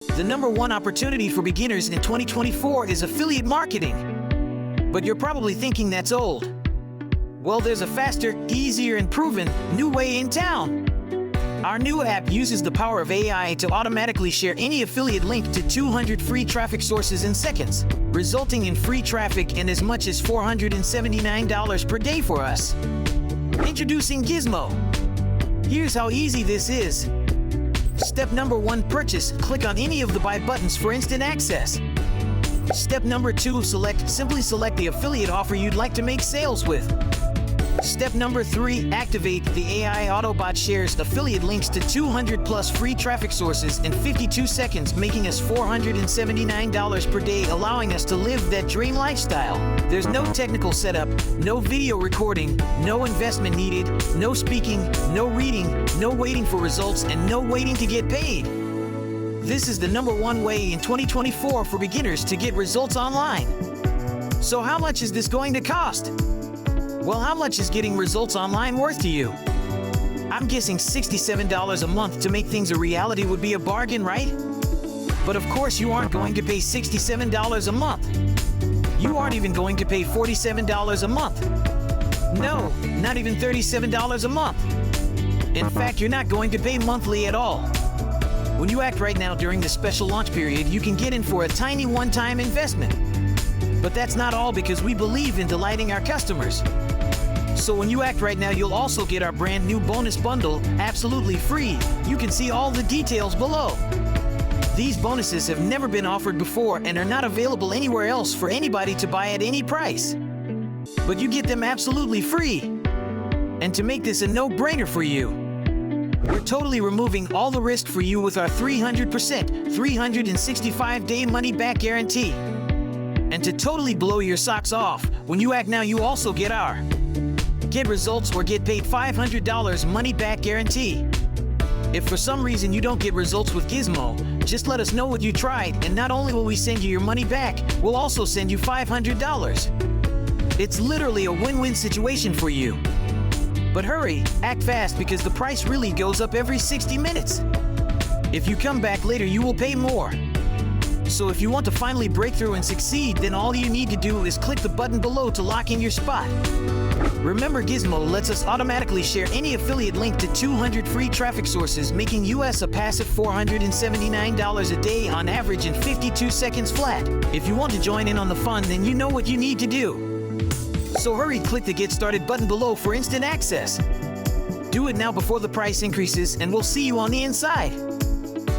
The #1 opportunity for beginners in 2024 is affiliate marketing. But you're probably thinking that's old. Well, there's a faster, easier, and proven new way in town. Our new app uses the power of AI to automatically share any affiliate link to 200 free traffic sources in seconds, resulting in free traffic and as much as $479 per day for us. Introducing Gizmo. Here's how easy this is. Step #1, purchase. Click on any of the buy buttons for instant access. Step #2, simply select the affiliate offer you'd like to make sales with. Step #3, activate. The AI Autobot shares affiliate links to 200 plus free traffic sources in 52 seconds, making us $479 per day, allowing us to live that dream lifestyle. There's no technical setup, no video recording, no investment needed, no speaking, no reading, no waiting for results, and no waiting to get paid. This is the #1 way in 2024 for beginners to get results online. So how much is this going to cost? Well, how much is getting results online worth to you? I'm guessing $67 a month to make things a reality would be a bargain, right? But of course you aren't going to pay $67 a month. You aren't even going to pay $47 a month. No, not even $37 a month. In fact, you're not going to pay monthly at all. When you act right now during the special launch period, you can get in for a tiny one-time investment. But that's not all, because we believe in delighting our customers. So when you act right now, you'll also get our brand new bonus bundle absolutely free. You can see all the details below. These bonuses have never been offered before and are not available anywhere else for anybody to buy at any price. But you get them absolutely free. And to make this a no-brainer for you, we're totally removing all the risk for you with our 300%, 365-day money-back guarantee. And to totally blow your socks off, when you act now, you also get our Get Results or Get Paid $500 money-back guarantee. If for some reason you don't get results with Gizmo, just let us know what you tried, and not only will we send you your money back, we'll also send you $500. It's literally a win-win situation for you. But hurry, act fast, because the price really goes up every 60 minutes. If you come back later, you will pay more. So if you want to finally break through and succeed, then all you need to do is click the button below to lock in your spot. Remember, Gizmo lets us automatically share any affiliate link to 200 free traffic sources, making us a passive $479 a day on average in 52 seconds flat. If you want to join in on the fun, then you know what you need to do. So hurry, click the Get Started button below for instant access. Do it now before the price increases, and we'll see you on the inside.